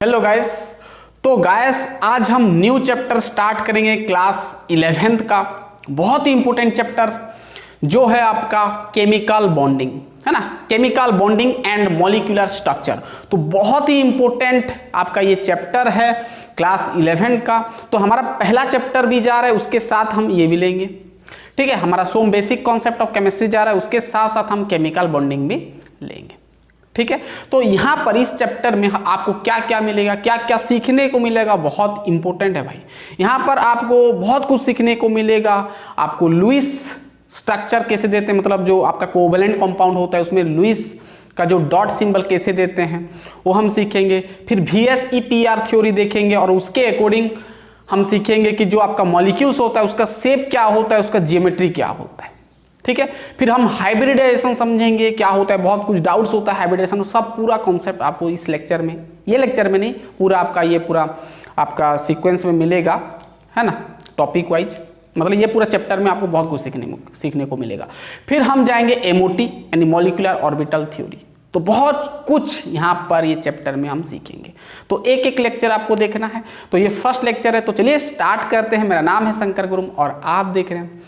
Hello guys. तो guys आज हम न्यू चैप्टर स्टार्ट करेंगे क्लास 11th का, बहुत ही इंपॉर्टेंट चैप्टर जो है आपका केमिकल बॉन्डिंग, है ना। Chemical bonding and molecular structure, तो बहुत ही इंपॉर्टेंट आपका ये चैप्टर है क्लास 11 का। तो हमारा पहला चैप्टर भी जा रहा है, उसके साथ हम ये भी लेंगे, ठीक है। हमारा सोम बेसिक कॉन्सेप्ट ऑफ केमिस्ट्री जा रहा है, उसके साथ साथ हम केमिकल बॉन्डिंग भी लेंगे, ठीक है। तो यहाँ पर इस चैप्टर में आपको क्या क्या मिलेगा, क्या क्या सीखने को मिलेगा, बहुत इंपॉर्टेंट है भाई। यहाँ पर आपको बहुत कुछ सीखने को मिलेगा। आपको लुईस स्ट्रक्चर कैसे देते हैं, मतलब जो आपका कोवैलेंट कंपाउंड होता है उसमें लुईस का जो डॉट सिंबल कैसे देते हैं वो हम सीखेंगे। फिर VSEPR थ्योरी देखेंगे और उसके अकॉर्डिंग हम सीखेंगे कि जो आपका मॉलिक्यूल्स होता है उसका शेप क्या होता है, उसका जियोमेट्री क्या होता है, ठीक है। फिर हम हाइब्रिडाइजेशन समझेंगे क्या होता है, बहुत कुछ डाउट्स होता है हाइब्रिडाइजेशन, सब पूरा कॉन्सेप्ट आपको इस लेक्चर में, ये लेक्चर में नहीं, पूरा आपका ये पूरा आपका सीक्वेंस में मिलेगा, है ना, टॉपिक वाइज। मतलब ये पूरा चैप्टर में आपको बहुत कुछ सीखने को मिलेगा। फिर हम जाएंगे MOT यानी मॉलिक्यूलर ऑर्बिटल थ्योरी, तो बहुत कुछ यहाँ पर ये चैप्टर में हम सीखेंगे। तो एक एक लेक्चर आपको देखना है। तो ये फर्स्ट लेक्चर है, तो चलिए स्टार्ट करते हैं। मेरा नाम है शंकर गुरुम और आप देख रहे हैं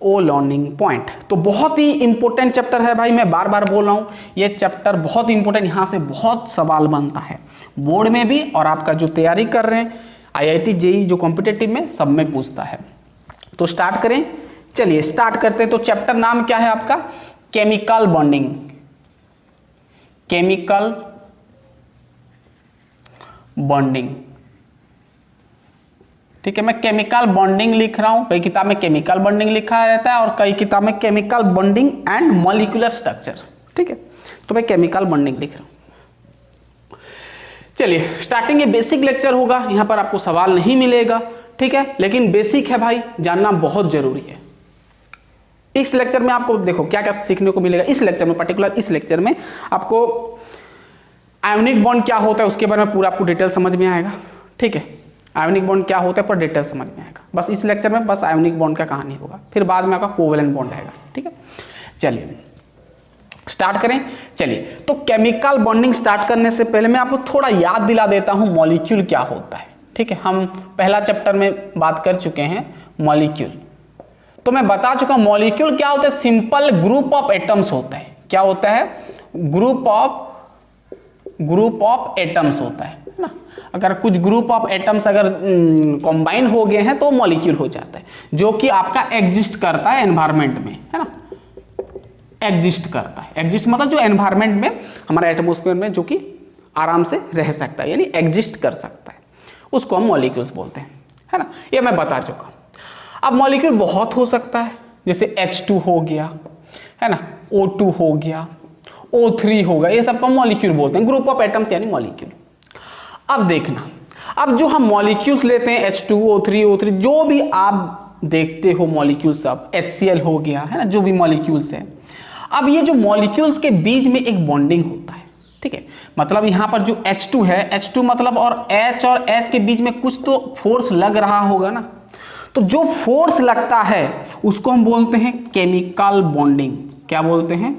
ओ लर्निंग पॉइंट। तो बहुत ही इंपॉर्टेंट चैप्टर है भाई, मैं बार बार बोल रहा हूँ ये चैप्टर बहुत इंपॉर्टेंट, यहाँ से बहुत सवाल बनता है बोर्ड में भी, और आपका जो तैयारी कर रहे हैं IIT JEE जो कॉम्पिटिटिव में, सब में पूछता है। तो स्टार्ट करें, चलिए स्टार्ट करते हैं। तो चैप्टर नाम क्या है आपका, केमिकल बॉन्डिंग। केमिकल बॉन्डिंग, ठीक है। मैं केमिकल बॉन्डिंग लिख रहा हूं, कई किताब में केमिकल बॉन्डिंग लिखा रहता है और कई किताब में chemical bonding and molecular structure, ठीक है। तो मैं केमिकल बॉन्डिंग लिख रहा हूं। चलिए स्टार्टिंग, ये बेसिक लेक्चर होगा, यहां पर आपको सवाल नहीं मिलेगा, ठीक है, लेकिन बेसिक है भाई, जानना बहुत जरूरी है। इस लेक्चर में आपको देखो क्या क्या सीखने को मिलेगा। इस लेक्चर में, पर्टिकुलर इस लेक्चर में आपको आयोनिक बॉन्ड क्या होता है उसके बारे में पूरा आपको डिटेल समझ में आएगा, ठीक है। आयोनिक बॉन्ड क्या होता है पर डिटेल समझ में आएगा। बस इस लेक्चर में बस आयोनिक बॉन्ड का कहानी होगा, फिर बाद में आपका कोवैलेंट बॉन्ड आएगा, ठीक है। चलिए स्टार्ट करें। चलिए तो केमिकल बॉन्डिंग स्टार्ट करने से पहले मैं आपको थोड़ा याद दिला देता हूं मॉलिक्यूल क्या होता है, ठीक है। हम पहला चैप्टर में बात कर चुके हैं मॉलिक्यूल, तो मैं बता चुका मॉलिक्यूल क्या होता है, सिंपल ग्रुप ऑफ एटम्स होता है। क्या होता है, ग्रुप ऑफ एटम्स होता है ना। अगर कुछ ग्रुप ऑफ एटम्स अगर कंबाइन हो गए हैं तो मॉलिक्यूल हो जाता है, जो कि आपका एग्जिस्ट करता है एनवायरनमेंट में, है ना। एग्जिस्ट करता है, एग्जिस्ट मतलब जो एनवायरनमेंट में हमारे एटमॉस्फेयर में जो कि आराम से रह सकता है, यानी एग्जिस्ट कर सकता है, उसको हम मॉलिक्यूल्स बोलते हैं, है ना। ये मैं बता चुका। अब मॉलिक्यूल बहुत हो सकता है, जैसे H2 हो गया, है ना, O2 हो गया, O3 हो गया, ये सबको मॉलिक्यूल बोलते हैं, ग्रुप ऑफ एटम्स यानी मॉलिक्यूल। अब देखना, अब जो हम मॉलिक्यूल्स लेते हैं H2 O3 जो भी आप देखते हो मॉलिक्यूल्स, सब HCl हो गया, है ना, जो भी मॉलिक्यूल्स है। अब ये जो मॉलिक्यूल्स के बीच में एक बॉन्डिंग होता है, ठीक है। मतलब यहाँ पर जो H2 है, H2 मतलब और H के बीच में कुछ तो फोर्स लग रहा होगा ना, तो जो फोर्स लगता है उसको हम बोलते हैं केमिकल बॉन्डिंग। क्या बोलते हैं,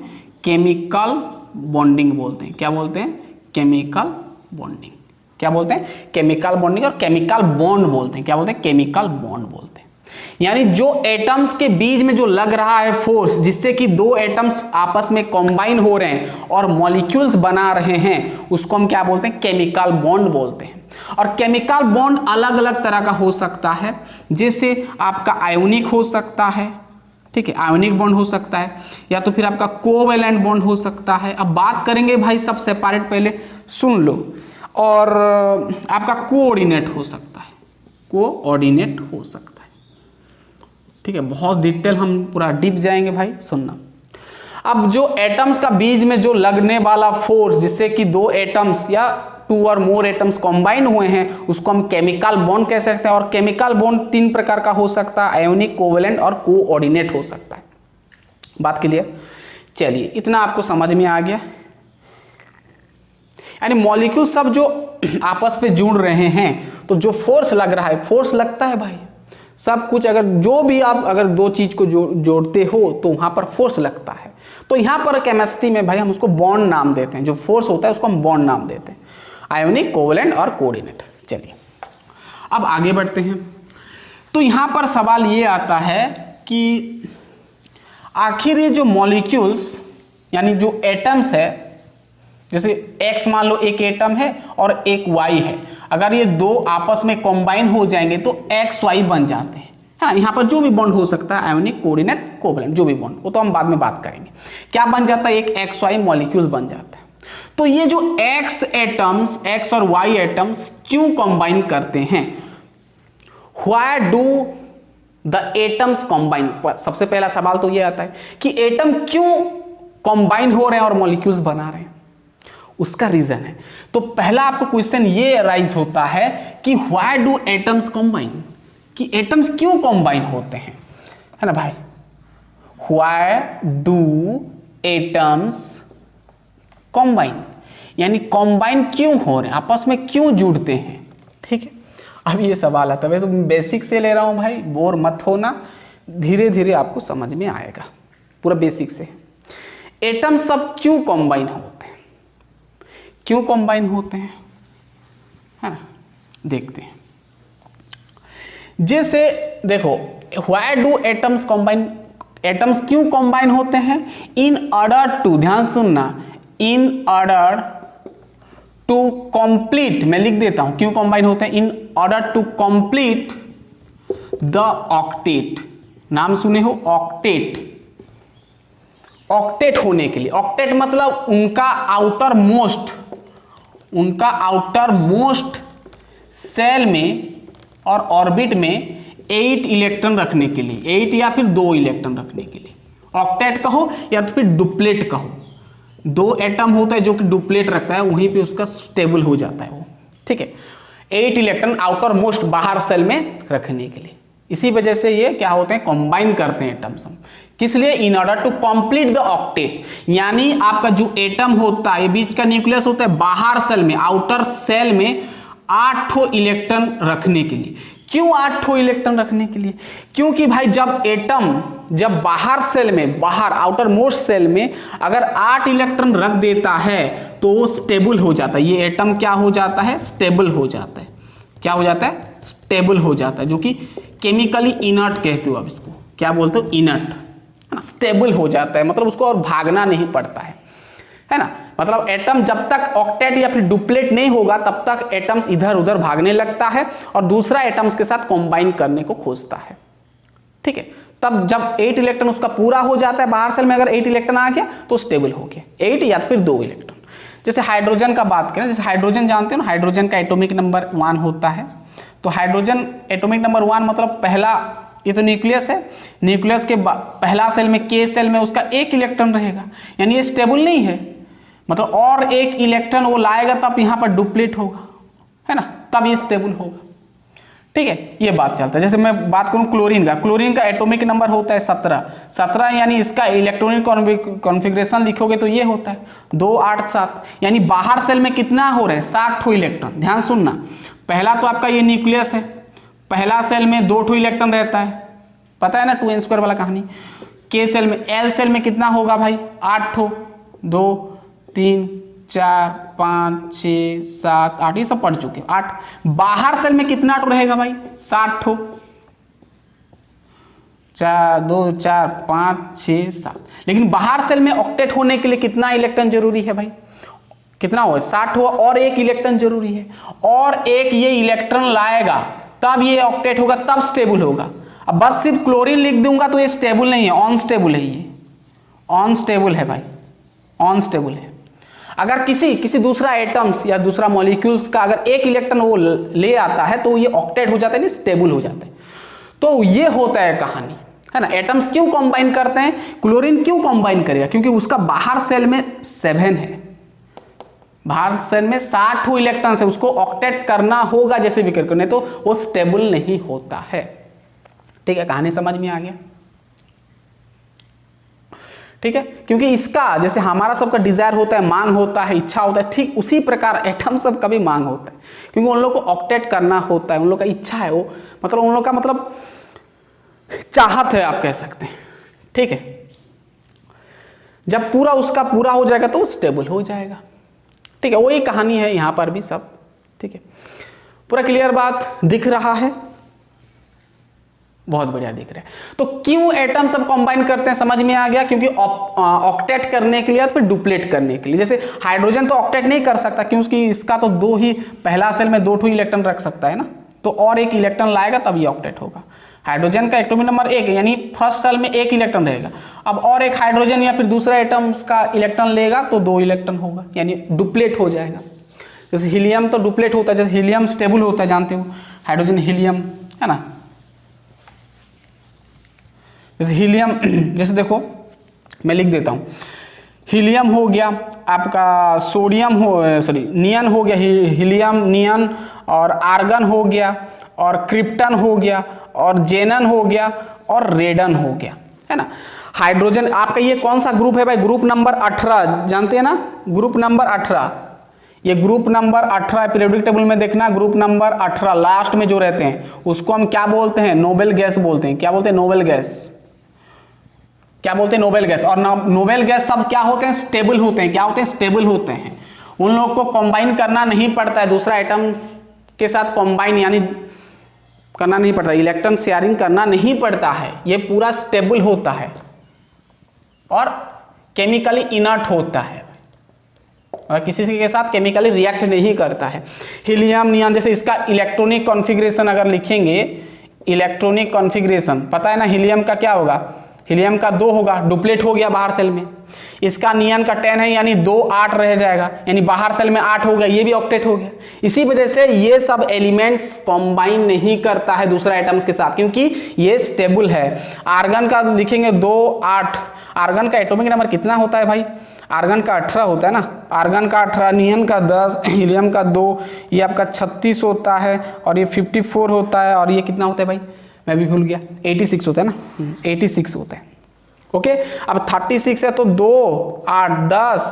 केमिकल बॉन्डिंग बोलते हैं। क्या बोलते हैं, केमिकल बॉन्डिंग। क्या बोलते हैं, केमिकल बॉन्डिंग, और केमिकल बॉन्ड बोलते हैं। क्या बोलते हैं, केमिकल बॉन्ड बोलते हैं। यानी जो एटम्स के बीच में जो लग रहा है फोर्स, जिससे कि दो एटम्स आपस में कंबाइन हो रहे हैं और मॉलिक्यूल्स बना रहे हैं, उसको हम क्या बोलते हैं, केमिकल बॉन्ड बोलते हैं। और केमिकल बॉन्ड अलग अलग तरह का हो सकता है, जैसे आपका आयोनिक हो सकता है, ठीक है, आयोनिक बॉन्ड हो सकता है, या तो फिर आपका कोवैलेंट बॉन्ड हो सकता है। अब बात करेंगे भाई सब सेपरेट, पहले सुन लो। और आपका कोऑर्डिनेट हो सकता है, कोऑर्डिनेट हो सकता है, ठीक है। बहुत डिटेल हम पूरा डीप जाएंगे भाई, सुनना। अब जो एटम्स का बीच में जो लगने वाला फोर्स, जिससे कि दो एटम्स या 2 और मोर एटम्स कंबाइन हुए हैं, उसको हम केमिकल बॉन्ड कह सकते हैं। और केमिकल बॉन्ड 3 प्रकार का हो सकता है, आयोनिक, कोवैलेंट और कोऑर्डिनेट हो सकता है। बात क्लियर। चलिए इतना आपको समझ में आ गया। यानी मॉलिक्यूल सब जो आपस में जुड़ रहे हैं, तो जो फोर्स लग रहा है, फोर्स लगता है भाई, सब कुछ अगर जो भी आप अगर दो चीज को जोड़ते हो तो वहां पर फोर्स लगता है। तो यहां पर केमिस्ट्री में भाई हम उसको बॉन्ड नाम देते हैं, जो फोर्स होता है उसको हम बॉन्ड नाम देते हैं। आयोनिक, कोवेलेंट और कोऑर्डिनेट। चलिए अब आगे बढ़ते हैं। तो यहां पर सवाल ये आता है कि आखिर ये जो मॉलिक्यूल्स यानी जो एटम्स है, जैसे X मान लो एक एटम है और एक Y है, अगर ये दो आपस में कंबाइन हो जाएंगे तो XY बन जाते हैं, है ना। यहाँ पर जो भी बॉन्ड हो सकता है, आयोनिक, कोऑर्डिनेट, कोवेलेंट, जो भी बॉन्ड, वो तो हम बाद में बात करेंगे। क्या बन जाता है, एक XY मॉलिक्यूल बन जाता है। तो ये जो X एटम्स, X और Y एटम्स क्यों कंबाइन करते हैं, why do the atoms combine. सबसे पहला सवाल तो ये आता है कि एटम क्यों कंबाइन हो रहे हैं और मॉलिक्यूल्स बना रहे हैं, उसका रीजन है। तो पहला आपको क्वेश्चन ये राइज होता है कि व्हाई डू एटम्स कंबाइन, कि एटम्स क्यों कंबाइन होते हैं, है ना भाई। व्हाई डू एटम्स कंबाइन, यानी कंबाइन क्यों हो रहे हैं, आपस में क्यों जुड़ते हैं। ठीक है, अब ये सवाल आता है, तो बेसिक से ले रहा हूं भाई, बोर मत होना, धीरे धीरे आपको समझ में आएगा, पूरा बेसिक से। एटम सब क्यों कंबाइन होते हैं, क्यों कंबाइन होते हैं, है ना, देखते हैं। जैसे देखो, why do atoms combine, atoms क्यों कंबाइन होते हैं, इन ऑर्डर टू, ध्यान सुनना, इन ऑर्डर टू कंप्लीट, मैं लिख देता हूं क्यों कंबाइन होते हैं, in order to complete the octet. नाम सुने हो ऑक्टेट, ऑक्टेट होने के लिए, ऑक्टेट मतलब उनका आउटर मोस्ट, उनका आउटर मोस्ट सेल में और ऑर्बिट में 8 इलेक्ट्रॉन रखने के लिए, 8 या फिर 2 इलेक्ट्रॉन रखने के लिए ऑक्टेट कहो या तो फिर डुप्लेट कहो। 2 एटम होता है जो कि डुप्लेट रखता है, वहीं पे उसका स्टेबल हो जाता है वो, ठीक है। 8 इलेक्ट्रॉन आउटर मोस्ट बाहर सेल में रखने के लिए, इसी वजह से ये क्या होते हैं, कंबाइन करते हैं एटम्स हम। किस लिए, in order to complete the octet, यानी आपका जो एटम होता है, बीच का न्यूक्लियस होता है, बाहर सेल में, आउटर सेल में 8 इलेक्ट्रॉन रखने के लिए। क्यों 8 इलेक्ट्रॉन रखने के लिए, क्योंकि भाई जब एटम, जब बाहर सेल में, बाहर आउटर मोस्ट सेल में अगर 8 इलेक्ट्रॉन रख देता है तो वो स्टेबल हो जाता है, ये एटम क्या हो जाता है, स्टेबल हो जाता है। क्या हो जाता है, स्टेबल हो जाता है, जो कि केमिकली इनर्ट कहते हो, अब इसको क्या बोलते हो, इनर्ट, है ना, स्टेबल हो जाता है, मतलब उसको और भागना नहीं पड़ता है ना। मतलब एटम जब तक ऑक्टेट या फिर डुप्लेट नहीं होगा तब तक एटम्स इधर उधर भागने लगता है और दूसरा एटम्स के साथ कंबाइन करने को खोजता है, ठीक है। तब जब 8 इलेक्ट्रॉन उसका पूरा हो जाता है, बाहर सेल में अगर 8 इलेक्ट्रॉन आ गया तो स्टेबल हो गया, 8 या फिर 2 इलेक्ट्रॉन। जैसे हाइड्रोजन का बात करें, जैसे हाइड्रोजन जानते हो ना, हाइड्रोजन का एटॉमिक नंबर 1 होता है। तो हाइड्रोजन एटॉमिक नंबर 1 मतलब पहला, ये तो न्यूक्लियस है, न्यूक्लियस के पहला सेल में, के सेल में उसका 1 इलेक्ट्रॉन रहेगा, यानी ये स्टेबल नहीं है, मतलब और 1 इलेक्ट्रॉन वो लाएगा तब यहाँ पर डुप्लीट होगा, है ना, तब ये स्टेबल होगा, ठीक है। ये बात चलता है। जैसे मैं बात करूँ क्लोरीन का, क्लोरीन का एटॉमिक नंबर होता है 17, यानी इसका इलेक्ट्रॉनिक कॉन्फ़िगरेशन लिखोगे तो ये होता है 2 8 7, यानी बाहर सेल में कितना हो रहा है, 60 इलेक्ट्रॉन। ध्यान सुनना, पहला तो आपका ये न्यूक्लियस है, पहला सेल में 2 इलेक्ट्रॉन रहता है, पता है ना 2n² वाला कहानी। के सेल में, एल सेल में कितना होगा भाई, 8, 2 3 4 5 6 7 8, ये सब पढ़ चुके हो, 8। बाहर सेल में कितना रहेगा भाई, 60, 2 4 5 6 7। लेकिन बाहर सेल में ऑक्टेट होने के लिए कितना इलेक्ट्रॉन जरूरी है भाई, कितना हुआ, 60 हुआ, और 1 इलेक्ट्रॉन जरूरी है, और 1 ये इलेक्ट्रॉन लाएगा तब ये ऑक्टेट होगा, तब स्टेबल होगा। अब बस सिर्फ क्लोरीन लिख दूंगा तो ये स्टेबल नहीं है, ऑन स्टेबल है, ये ऑन स्टेबल है भाई, ऑन स्टेबल है। अगर किसी दूसरा एटम्स या दूसरा मॉलिक्यूल्स का अगर 1 इलेक्ट्रॉन वो ले आता है तो ये ऑक्टेट हो जाता है, नहीं स्टेबल हो जाता है। तो ये होता है कहानी, है ना। एटम्स क्यों कंबाइन करते हैं, क्लोरीन क्यों कंबाइन करेगा, क्योंकि उसका बाहर सेल में 7 है, बाहर सेल में 60 इलेक्ट्रॉन है, उसको ऑक्टेट करना होगा जैसे भी करके, नहीं तो वो स्टेबल नहीं होता है, ठीक है। कहानी समझ में आ गया, ठीक है। क्योंकि इसका जैसे हमारा सबका डिजायर होता है, मांग होता है, इच्छा होता है, ठीक उसी प्रकार एटम सब का भी मांग होता है, क्योंकि उन लोग को ऑक्टेट करना होता है, उन लोग का इच्छा है वो, मतलब उन लोग का मतलब चाहत है, आप कह सकते हैं, ठीक है। जब पूरा उसका पूरा हो जाएगा तो वो स्टेबल हो जाएगा, ठीक है, वही कहानी है यहाँ पर भी सब। ठीक है, पूरा क्लियर बात दिख रहा है? बहुत बढ़िया दिख रहा है। तो क्यों एटम सब कंबाइन करते हैं समझ में आ गया, क्योंकि ऑक्टेट करने के लिए या फिर डुप्लेट करने के लिए। जैसे हाइड्रोजन तो ऑक्टेट नहीं कर सकता क्योंकि इसका तो दो ही, पहला सेल में 2 इलेक्ट्रॉन रख सकता है ना, तो और एक इलेक्ट्रॉन लाएगा तब ये ऑक्टेट होगा। हाइड्रोजन का एटॉमिक नंबर 1 यानी फर्स्ट सेल में 1 इलेक्ट्रॉन रहेगा। अब और एक हाइड्रोजन या फिर दूसरा एटम का इलेक्ट्रॉन लेगा तो 2 इलेक्ट्रॉन होगा, यानी डुप्लेट हो जाएगा। जैसे हीलियम तो डुप्लेट होता है, जैसे हीलियम स्टेबल होता है जानते हो, हाइड्रोजन हीलियम है ना। जैसे हीलियम, जैसे देखो मैं लिख देता हूँ, हीलियम हो गया आपका, सोडियम हो, सॉरी नियन हो गया, हीलियम नियन, और आर्गन हो गया, और क्रिप्टन हो गया, और जेनन हो गया, और रेडन हो गया, है ना। हाइड्रोजन आपका ये कौन सा ग्रुप है भाई? ग्रुप नंबर 18 जानते हैं ना, ग्रुप नंबर 18। ये ग्रुप नंबर 18 पीरियोडिक टेबल में देखना, ग्रुप नंबर 18 लास्ट में जो रहते हैं उसको हम क्या बोलते हैं? नोबेल गैस बोलते हैं। क्या बोलते हैं? Noble gas. क्या बोलते हैं? Noble gas. और नोबेल गैस सब क्या होते हैं? स्टेबल होते हैं। क्या होते हैं? स्टेबल होते हैं। उन लोग को कंबाइन करना नहीं पड़ता है दूसरा आइटम के साथ, कंबाइन यानी करना नहीं पड़ता, इलेक्ट्रॉन शेयरिंग करना नहीं पड़ता है, ये पूरा स्टेबल होता है और केमिकली इनर्ट होता है और किसी के साथ केमिकली रिएक्ट नहीं करता है। हीलियम नियन, जैसे इसका इलेक्ट्रॉनिक कॉन्फ़िगरेशन अगर लिखेंगे, इलेक्ट्रॉनिक कॉन्फ़िगरेशन पता है ना, हीलियम का क्या होगा? हीलियम का 2 होगा, डुप्लेट हो गया बाहर सेल में। इसका नियन का 10 है यानी 2 8 रह जाएगा, यानी बाहर सेल में 8 हो गया, ये भी ऑक्टेट हो गया। इसी वजह से ये सब एलिमेंट्स कंबाइन नहीं करता है दूसरा आइटम्स के साथ, क्योंकि ये स्टेबल है। आर्गन का लिखेंगे 2 8, आर्गन का एटॉमिक नंबर कितना होता है भाई? आर्गन का 18 होता है ना, आर्गन का 18, नियन का 10, हीलियम का 2, ये आपका 36 होता है, और ये 54 होता है, और ये कितना होता है भाई? मैं भी भूल गया, 86 होता है ना, 86 होता है। ओके, अब 36 है तो 2 8 10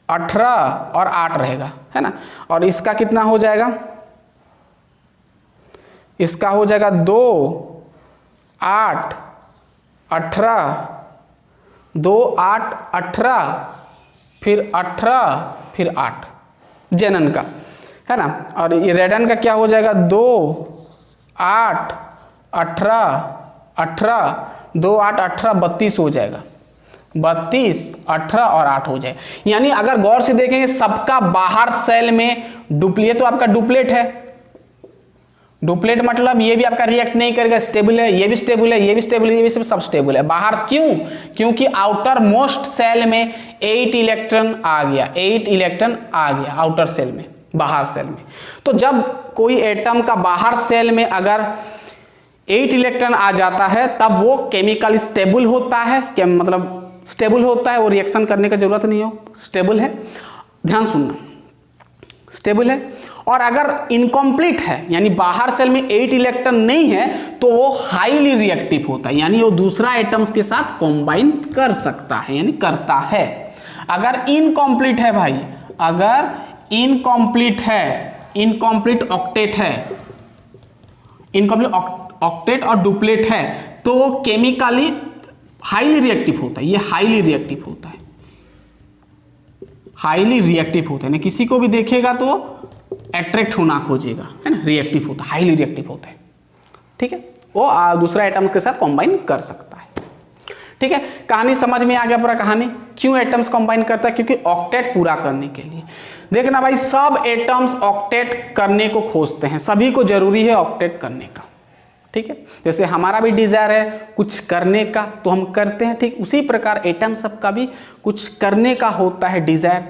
18 और 8 रहेगा, है ना। और इसका कितना हो जाएगा? इसका हो जाएगा 2 8 18, 2 8 18, फिर 18, फिर 8 जेनन का, है ना। और ये रेडन का क्या हो जाएगा? 2 8 18 18, 2 8 18 32 हो जाएगा, 32 18 और 8 हो जाएगा। यानी अगर गौर से देखेंगे सबका बाहर सेल में डुप्लेट, तो आपका डुप्लेट है। डुप्लेट मतलब ये भी आपका रिएक्ट नहीं करेगा, स्टेबल है, ये भी स्टेबल है, ये भी स्टेबल है, ये भी सब स्टेबल है बाहर। क्यों? क्योंकि आउटर मोस्ट सेल में 8 इलेक्ट्रॉन आ गया, 8 इलेक्ट्रॉन आ गया आउटर सेल में, बाहर सेल में। तो जब कोई एटम का बाहर सेल में अगर 8 इलेक्ट्रॉन आ जाता है तब वो केमिकल स्टेबल होता है, क्या मतलब स्टेबल होता है, वो रिएक्शन करने का जरूरत नहीं हो, स्टेबल है। ध्यान सुनना, स्टेबल है। और अगर इनकम्प्लीट है यानी बाहर सेल में 8 इलेक्ट्रॉन नहीं है तो वो हाईली रिएक्टिव होता है, यानी वो दूसरा एटम्स के साथ कंबाइन कर सकता है, यानी करता है। अगर इनकम्प्लीट है भाई, अगर इनकम्प्लीट है, इनकम्प्लीट ऑक्टेट है, इनकम्प्लीट ऑक्टेट और डुप्लेट है तो वो केमिकली हाईली रिएक्टिव होता है। ये हाईली रिएक्टिव होता है, हाईली रिएक्टिव होता है ना, किसी को भी देखेगा तो अट्रैक्ट होना खोजेगा, है ना, रिएक्टिव होता है, हाईली रिएक्टिव होता है। ठीक है, वो दूसरा एटम्स के साथ कंबाइन कर सकता है। ठीक है, कहानी समझ में आ गया पूरा कहानी, क्यों एटम्स कंबाइन करता है? क्योंकि ऑक्टेट पूरा करने के लिए। देखना भाई, सब एटम्स ऑक्टेट करने को खोजते हैं, सभी को जरूरी है ऑक्टेट करने का। ठीक है, जैसे हमारा भी डिजायर है कुछ करने का तो हम करते हैं, ठीक उसी प्रकार एटम सबका भी कुछ करने का होता है डिजायर,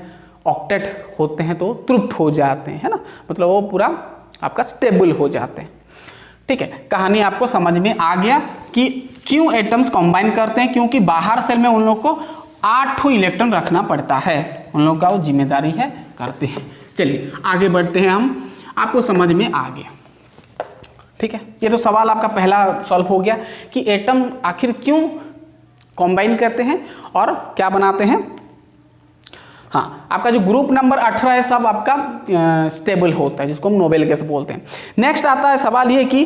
ऑक्टेट होते हैं तो तृप्त हो जाते हैं, है ना, मतलब वो पूरा आपका स्टेबल हो जाते हैं। ठीक है, कहानी आपको समझ में आ गया कि क्यों एटम्स कंबाइन करते हैं, क्योंकि बाहर सेल में उन लोग को 8 इलेक्ट्रॉन रखना पड़ता है, उन लोग का वो जिम्मेदारी है, करते हैं। चलिए आगे बढ़ते हैं हम, आपको समझ में आ गया। ठीक है, ये तो सवाल आपका पहला सॉल्व हो गया कि एटम आखिर क्यों कंबाइन करते हैं और क्या बनाते हैं। हाँ, आपका जो ग्रुप नंबर 18 है सब आपका स्टेबल होता है, जिसको हम नोबेल गैस बोलते हैं। नेक्स्ट आता है सवाल ये कि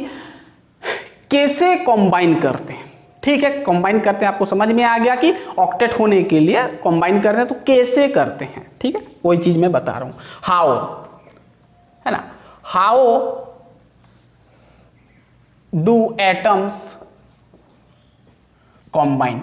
कैसे कंबाइन करते हैं, ठीक है, कंबाइन करते हैं, आपको समझ में आ गया कि ऑक्टेट होने के लिए कंबाइन करते हैं तो कैसे करते हैं, ठीक है, वही चीज मैं बता रहा हूं। हाउ, है ना, हाउ डू एटम्स कंबाइन,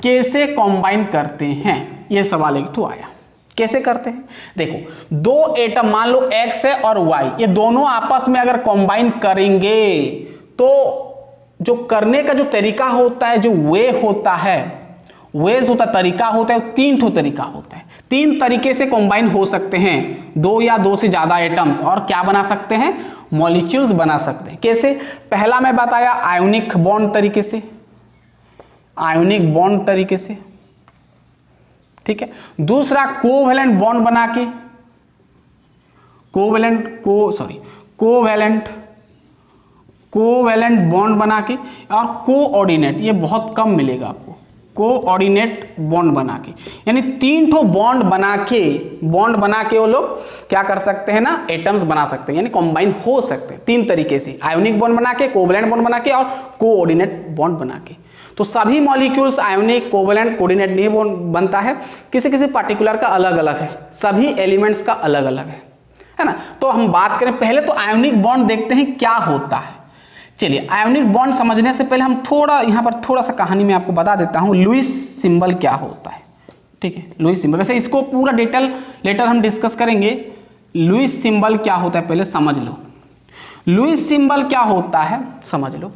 कैसे कंबाइन करते हैं, ये सवाल एक तो आया, कैसे करते हैं। देखो, दो एटम मान लो x है और y, ये दोनों आपस में अगर कंबाइन करेंगे तो जो करने का जो तरीका होता है, जो वे होता है, वेज होता तरीका होता है, तीन ठो तरीका होता है। तीन तरीके से कंबाइन हो सकते हैं, दो या दो से ज्यादा एटम्स, और क्या बना सकते हैं, मॉलिक्यूल्स बना सकते हैं। कैसे, पहला मैं बताया आयोनिक बॉन्ड तरीके से, आयोनिक बॉन्ड तरीके से, ठीक है। दूसरा कोवैलेंट बॉन्ड बना के, कोवैलेंट बॉन्ड बना के, और कोऑर्डिनेट, ये बहुत कम मिलेगा आपको, कोऑर्डिनेट बॉन्ड बना के, यानी तीन ठो बॉन्ड बना के वो लोग क्या कर सकते हैं ना, एटम्स बना सकते हैं, यानी कंबाइन हो सकते हैं तीन तरीके से, आयोनिक बॉन्ड बना के, कोवैलेंट बॉन्ड बना के, और कोऑर्डिनेट बॉन्ड बना के। तो सभी मॉलिक्यूल्स आयोनिक, कोवैलेंट, कोऑर्डिनेट नहीं बनता है, किसी किसी पार्टिकुलर का अलग अलग है, सभी एलिमेंट्स का अलग अलग है ना। तो हम बात करें पहले तो आयोनिक बॉन्ड देखते हैं क्या होता है। चलिए, आयोनिक बॉन्ड समझने से पहले हम थोड़ा यहाँ पर थोड़ा सा कहानी में आपको बता देता हूँ, लुईस सिंबल क्या होता है, ठीक है। लुईस सिंबल, वैसे इसको पूरा डिटेल लेटर हम डिस्कस करेंगे। लुईस सिंबल क्या होता है पहले समझ लो। लुईस सिंबल क्या होता है समझ लो,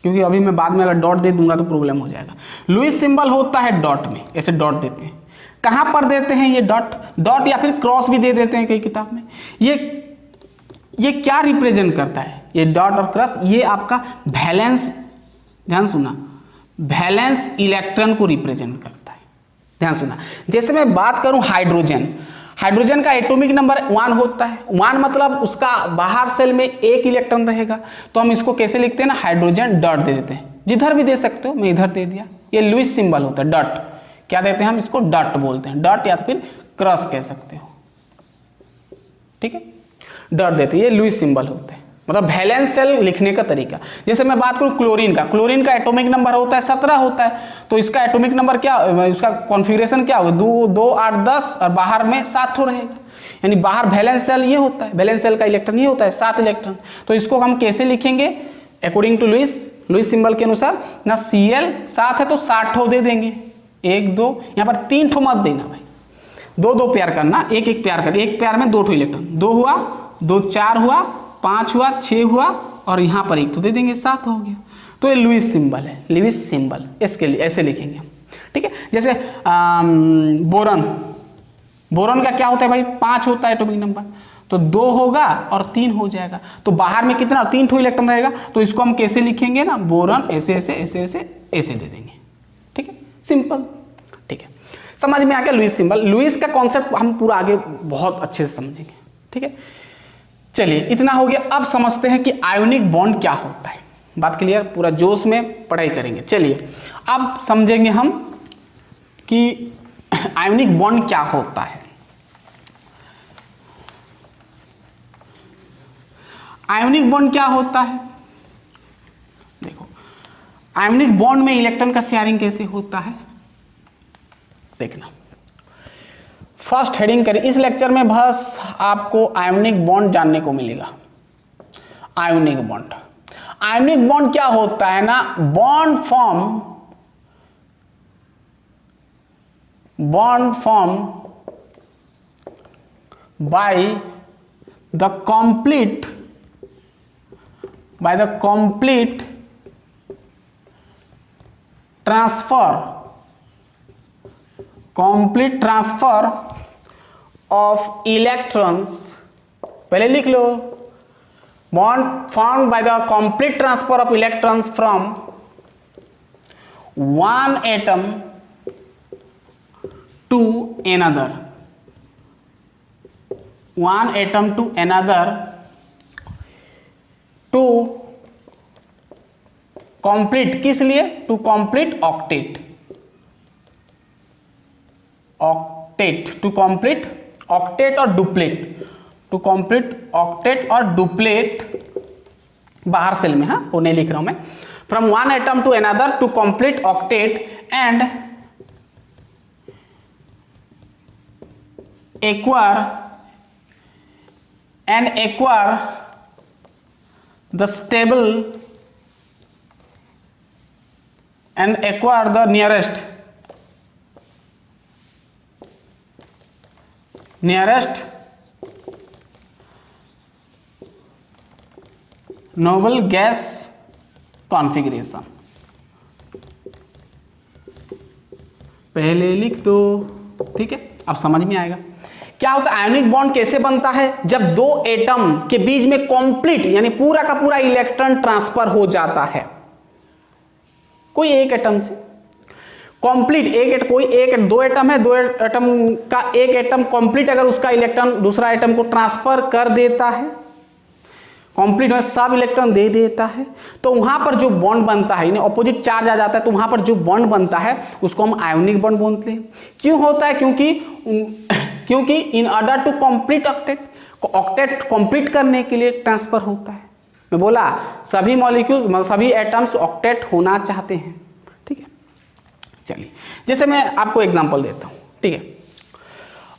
क्योंकि अभी मैं बाद में अगर डॉट दे दूंगा तो प्रॉब्लम हो जाएगा। लुईस सिंबल होता है डॉट में, ऐसे डॉट देते हैं। कहाँ पर देते हैं ये डॉट या फिर क्रॉस भी दे देते हैं कई किताब में। ये क्या रिप्रेजेंट करता है, ये डॉट और क्रॉस, ये आपका वैलेंस, ध्यान सुना, वैलेंस इलेक्ट्रॉन को रिप्रेजेंट करता है, ध्यान सुना। जैसे मैं बात करूं हाइड्रोजन का एटॉमिक नंबर 1 होता है। 1 मतलब उसका बाहर सेल में एक इलेक्ट्रॉन रहेगा, तो हम इसको कैसे लिखते हैं ना, हाइड्रोजन डॉट दे देते हैं। जिधर भी दे सकते हो, मैं इधर दे दिया, ये लुईस सिंबल होता है, डॉट। क्या देते हैं हम इसको, डॉट बोलते हैं, डॉट या फिर क्रॉस कह सकते हो, ठीक है, डॉट देते हैं, ये लुईस सिंबल होता है, मतलब वैलेंस सेल लिखने का तरीका। जैसे मैं बात करूं क्लोरीन का एटॉमिक नंबर होता है 17 होता है, तो इसका एटॉमिक नंबर क्या, उसका कॉन्फ़िगरेशन क्या होगा, 2 8 10, और बाहर में 7 हो रहेगा, यानी बाहर वैलेंस सेल ये होता है, वैलेंस सेल का इलेक्ट्रॉन ये होता है 7 इलेक्ट्रॉन। तो इसको हम कैसे लिखेंगे अकॉर्डिंग टू लुईस सिंबल के अनुसार ना, Cl 7 है तो 60 ठो दे देंगे, 1 2, यहाँ पर 3 ठो मत देना भाई, 2 पेयर करना, एक पेयर कर, एक पेयर में 2 ठो इलेक्ट्रॉन, 2 हुआ, 2 4 हुआ, 5 हुआ, 6 हुआ, और यहाँ पर 1 तो दे देंगे, 7 हो गया। तो ये लुईस सिंबल है, लुईस सिंबल, इसके लिए ऐसे लिखेंगे हम, ठीक है। जैसे बोरॉन का क्या होता है भाई, 5 होता है एटॉमिक नंबर, तो 2 होगा और 3 हो जाएगा, तो बाहर में कितना, 3 ठो इलेक्ट्रॉन रहेगा, तो इसको हम कैसे लिखेंगे ना, बोरॉन ऐसे ऐसे ऐसे ऐसे ऐसे दे देंगे, ठीक है, सिंपल, ठीक है। समझ में आ गया लुईस सिंबल। लुईस का कॉन्सेप्ट हम पूरा आगे बहुत अच्छे से समझेंगे, ठीक है। चलिए, इतना हो गया। अब समझते हैं कि आयोनिक बॉन्ड क्या होता है। बात क्लियर, पूरा जोश में पढ़ाई करेंगे। चलिए, अब समझेंगे हम कि आयोनिक बॉन्ड क्या होता है। आयोनिक बॉन्ड क्या होता है, देखो, आयोनिक बॉन्ड में इलेक्ट्रॉन का शेयरिंग कैसे होता है देखना। फर्स्ट हेडिंग करें, इस लेक्चर में बस आपको आयोनिक बॉन्ड जानने को मिलेगा। आयोनिक बॉन्ड क्या होता है ना, bond form by the complete transfer of electrons, पहले लिख लो, bond formed by the complete transfer of electrons from one atom to another, to complete, किस लिए, to complete octet, to complete octet और डुप्लेट, टू कंप्लीट ऑक्टेट और duplet, बाहर shell में, हाँ वो नहीं लिख रहा हूं मैं, from one atom to another to complete octet and acquire the stable and acquire the nearest noble gas configuration। पहले लिख दो, ठीक है, अब समझ में आएगा क्या होता है। आयोनिक बॉन्ड कैसे बनता है? जब दो एटम के बीच में कंप्लीट यानी पूरा का पूरा इलेक्ट्रॉन ट्रांसफर हो जाता है, कोई एक एटम से कंप्लीट दो एटम है, दो एटम का एक एटम कंप्लीट अगर उसका इलेक्ट्रॉन दूसरा एटम को ट्रांसफर कर देता है, कंप्लीट में सब इलेक्ट्रॉन दे देता है, तो वहां पर जो बॉन्ड बनता है, यानी ऑपोजिट चार्ज आ जाता है, तो वहां पर जो बॉन्ड बनता है उसको हम आयोनिक बॉन्ड बोलते हैं। क्यों होता है? क्योंकि in order to complete octet complete करने के लिए ट्रांसफर होता है। मैं बोला सभी मॉलिक्यूल सभी एटम्स ऑक्टेट होना चाहते हैं, ठीक है। चलिए जैसे मैं आपको एग्जांपल देता हूं, ठीक है।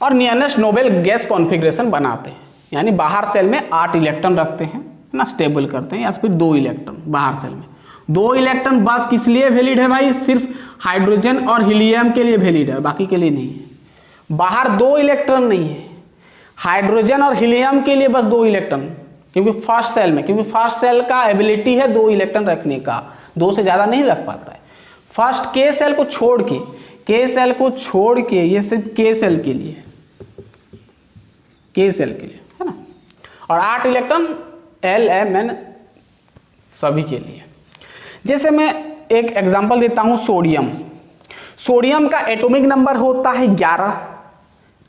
और नियरेस्ट नोबेल गैस कॉन्फ़िगरेशन बनाते हैं, यानी बाहर सेल में 8 इलेक्ट्रॉन रखते हैं ना, स्टेबल करते हैं, या फिर 2 इलेक्ट्रॉन बाहर सेल में। 2 इलेक्ट्रॉन बस किस लिए वैलिड है भाई? सिर्फ हाइड्रोजन और हीलियम के लिए वैलिड है, बाकी के लिए नहीं है। बाहर 2 इलेक्ट्रॉन नहीं है, हाइड्रोजन और हीलियम के लिए बस 2 इलेक्ट्रॉन, क्योंकि फर्स्ट सेल का एबिलिटी है 2 इलेक्ट्रॉन रखने का, 2 से ज़्यादा नहीं रख पाता है। फर्स्ट के सेल को छोड़ के ये सिर्फ के सेल के लिए है ना, और 8 इलेक्ट्रॉन एल एम एन सभी के लिए। जैसे मैं एक एग्जांपल देता हूं, सोडियम का एटॉमिक नंबर होता है 11।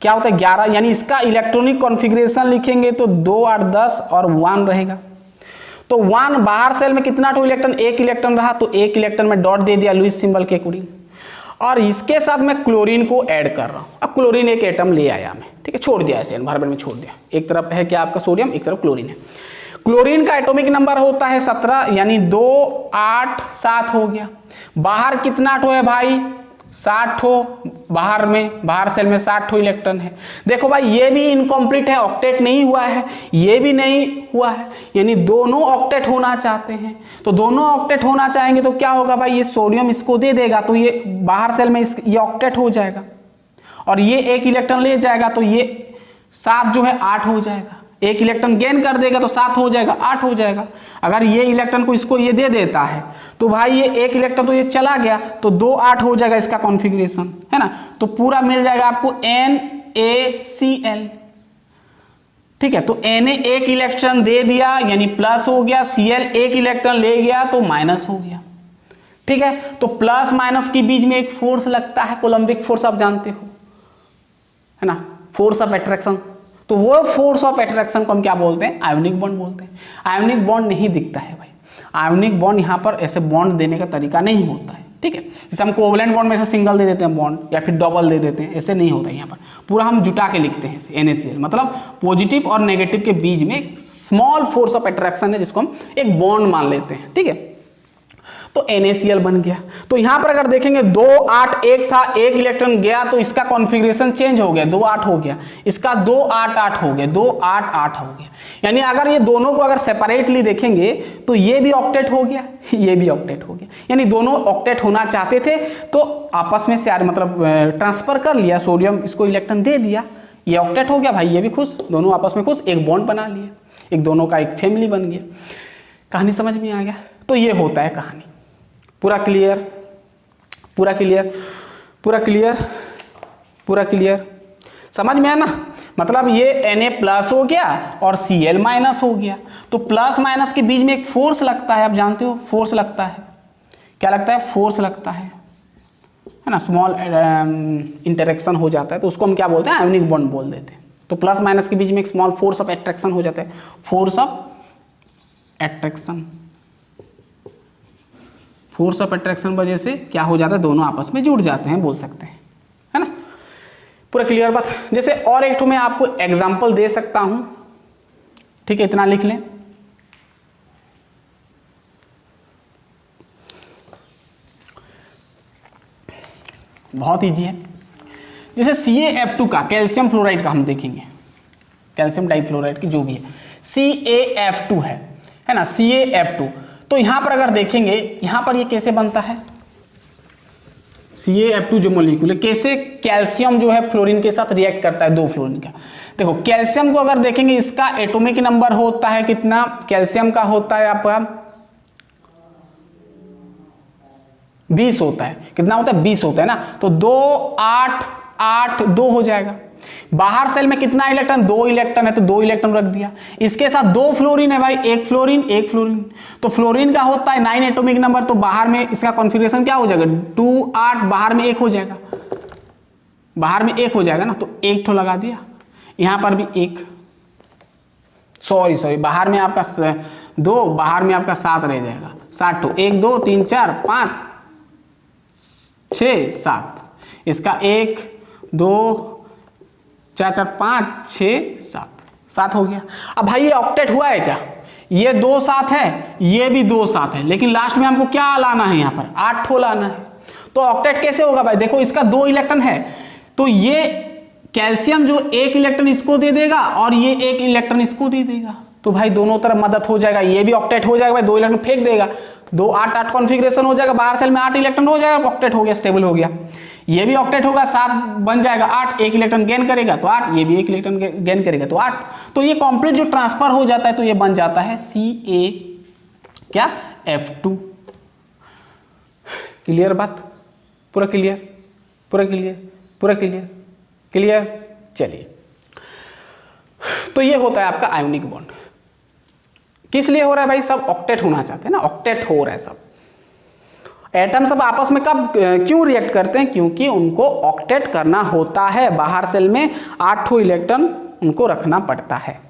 क्या होता है? 11, यानी इसका इलेक्ट्रॉनिक कॉन्फ़िगरेशन लिखेंगे तो 2 8 10 और 1 रहेगा। तो 1 बाहर सेल में कितना टू इलेक्ट्रॉन? 1 इलेक्ट्रॉन रहा, तो 1 इलेक्ट्रॉन में डॉट दे दिया लुईस सिंबल के अकॉर्डिंग, और इसके साथ मैं क्लोरीन को ऐड कर रहा हूं। अब क्लोरीन एक एटम ले आया मैं, ठीक है, छोड़ दिया ऐसे एनवायरमेंट में, छोड़ दिया। एक तरफ है क्या आपका सोडियम, एक तरफ क्लोरीन है। क्लोरीन का एटॉमिक नंबर होता है 17, यानी 2 8 7 हो गया। बाहर कितना ठो है भाई? 60 ठो बाहर सेल में 60 ठो इलेक्ट्रॉन है। देखो भाई ये भी इनकम्प्लीट है, ऑक्टेट नहीं हुआ है, ये भी नहीं हुआ है, यानी दोनों ऑक्टेट होना चाहते हैं। तो दोनों ऑक्टेट होना चाहेंगे तो क्या होगा भाई? ये सोडियम इसको दे देगा, तो ये बाहर सेल में ये ऑक्टेट हो जाएगा, और ये 1 इलेक्ट्रॉन ले जाएगा, तो ये 7 जो है 8 हो जाएगा। 1 इलेक्ट्रॉन गेन कर देगा तो 7 हो जाएगा, 8 हो जाएगा। अगर ये इलेक्ट्रॉन को इसको ये दे देता है तो भाई ये 1 इलेक्ट्रॉन तो ये चला गया, तो 2 8 हो जाएगा इसका कॉन्फ़िगरेशन, है ना। तो पूरा मिल जाएगा आपको NaCl, ठीक है। तो Na 1 इलेक्ट्रॉन दे दिया यानी प्लस हो गया, Cl 1 इलेक्ट्रॉन ले गया तो माइनस हो गया, ठीक है। तो प्लस माइनस के बीच में एक फोर्स लगता है, कोलम्बिक फोर्स आप जानते हो, है ना, फोर्स ऑफ अट्रैक्शन। तो वो फोर्स ऑफ अट्रैक्शन को हम क्या बोलते हैं? आयोनिक बॉन्ड बोलते हैं। आयोनिक बॉन्ड नहीं दिखता है भाई, आयोनिक बॉन्ड यहाँ पर ऐसे बॉन्ड देने का तरीका नहीं होता है, ठीक है। जैसे हम कोवलेंट बॉन्ड में ऐसे सिंगल दे देते हैं बॉन्ड, या फिर डबल दे देते हैं, ऐसे नहीं होता है। यहाँ पर पूरा हम जुटा के लिखते हैं NaCl, मतलब पॉजिटिव और नेगेटिव के बीच में एक स्मॉल फोर्स ऑफ अट्रैक्शन है, जिसको हम एक बॉन्ड मान लेते हैं, ठीक है। तो NaCl बन गया। तो यहां पर अगर देखेंगे 2 8 1 था, 1 इलेक्ट्रॉन गया तो इसका कॉन्फ़िगरेशन चेंज हो गया, 2 8 हो गया, इसका 2 8 8 हो गया, 2 8 8 हो गया। यानी अगर ये दोनों को अगर सेपरेटली देखेंगे तो ये भी ऑक्टेट हो गया, ये भी ऑक्टेट हो गया, यानी दोनों ऑक्टेट होना चाहते थे तो आपस में से मतलब ट्रांसफर कर लिया, सोडियम इसको इलेक्ट्रॉन दे दिया, ये ऑक्टेट हो गया भाई, ये भी खुश, दोनों आपस में खुश, एक बॉन्ड बना लिया, एक दोनों का एक फैमिली बन गया। कहानी समझ में आ गया? तो ये होता है कहानी। पूरा क्लियर, पूरा क्लियर, पूरा क्लियर, पूरा क्लियर, समझ में आया ना। मतलब ये Na प्लस हो गया और Cl माइनस हो गया, तो प्लस माइनस के बीच में एक फोर्स लगता है, आप जानते हो फोर्स लगता है, क्या लगता है? फोर्स लगता है ना, स्मॉल इंटरेक्शन हो जाता है, तो उसको हम क्या बोलते हैं? आयोनिक बॉन्ड बोल देते हैं। तो प्लस माइनस के बीच में एक स्मॉल फोर्स ऑफ अट्रैक्शन हो जाता है, force of attraction. Force of attraction वजह से क्या हो जाता है? दोनों आपस में जुड़ जाते हैं, बोल सकते हैं, है ना। पूरा क्लियर बात। जैसे और एक तो मैं आपको एग्जांपल दे सकता हूं, ठीक है, इतना लिख लें। बहुत ईजी है। जैसे CaF2 का, कैल्शियम फ्लोराइड का हम देखेंगे, कैल्शियम डाइफ्लोराइड की जो भी है, CaF2 है ना, CaF2। तो यहां पर अगर देखेंगे, यहां पर ये कैसे बनता है, CaF2 जो मॉलिक्यूल है कैसे कैल्शियम जो है फ्लोरीन के साथ रिएक्ट करता है, 2 फ्लोरीन का। देखो कैल्शियम को अगर देखेंगे, इसका एटॉमिक नंबर होता है कितना, कैल्शियम का होता है आपका 20 होता है। कितना होता है, 20 होता है ना। तो 2 8 8 2 हो जाएगा। बाहर सेल में कितना इलेक्ट्रॉन, 2 इलेक्ट्रॉन है, तो 2 इलेक्ट्रॉन रख दिया। इसके साथ 2 फ्लोरीन है भाई, 1 फ्लोरीन 1 फ्लोरीन। तो फ्लोरीन का होता है 9 एटॉमिक नंबर, तो बाहर में इसका कॉन्फ़िगरेशन क्या हो जाएगा, 2 8, बाहर में 1 हो जाएगा, बाहर में 1 हो जाएगा ना। तो 1 ठो लगा दिया, यहां पर भी 1, सॉरी बाहर में आपका 2, बाहर में आपका 7 रह जाएगा, 7 ठो, 1 2 3 4 5 6 7, इसका 1 2 4 4 5 6 7 हो गया। अब भाई ये ऑक्टेट हुआ है क्या, ये 2 7 है, ये भी 2 7 है, लेकिन लास्ट में हमको क्या लाना है, यहाँ पर 8 ठो लाना है। तो ऑक्टेट कैसे होगा भाई, देखो इसका 2 इलेक्ट्रॉन है, तो ये कैल्शियम जो 1 इलेक्ट्रॉन इसको दे देगा और ये 1 इलेक्ट्रॉन इसको दे देगा, तो भाई दोनों तरफ मदद हो जाएगा। ये भी ऑक्टेट हो जाएगा भाई, 2 इलेक्ट्रॉन फेंक देगा, 2 8 8 कॉन्फ़िगरेशन हो जाएगा, बाहर सेल में 8 इलेक्ट्रॉन हो जाएगा, ऑक्टेट हो गया, स्टेबल हो गया। ये भी ऑक्टेट होगा, 7 बन जाएगा, 8 1 इलेक्ट्रॉन गेन करेगा तो 8, ये भी 1 इलेक्ट्रॉन गेन करेगा तो 8। तो ये कंप्लीट जो ट्रांसफर हो जाता है तो ये बन जाता है CaF2। क्लियर बात, पूरा क्लियर, पूरा क्लियर, पूरा क्लियर, क्लियर। चलिए, तो ये होता है आपका आयोनिक बॉन्ड। किस लिए हो रहा है भाई, सब ऑक्टेट होना चाहते हैं ना, ऑक्टेट हो रहा है सब। एटम सब आपस में कब क्यों रिएक्ट करते हैं, क्योंकि उनको ऑक्टेट करना होता है, बाहर सेल में 8 इलेक्ट्रॉन उनको रखना पड़ता है।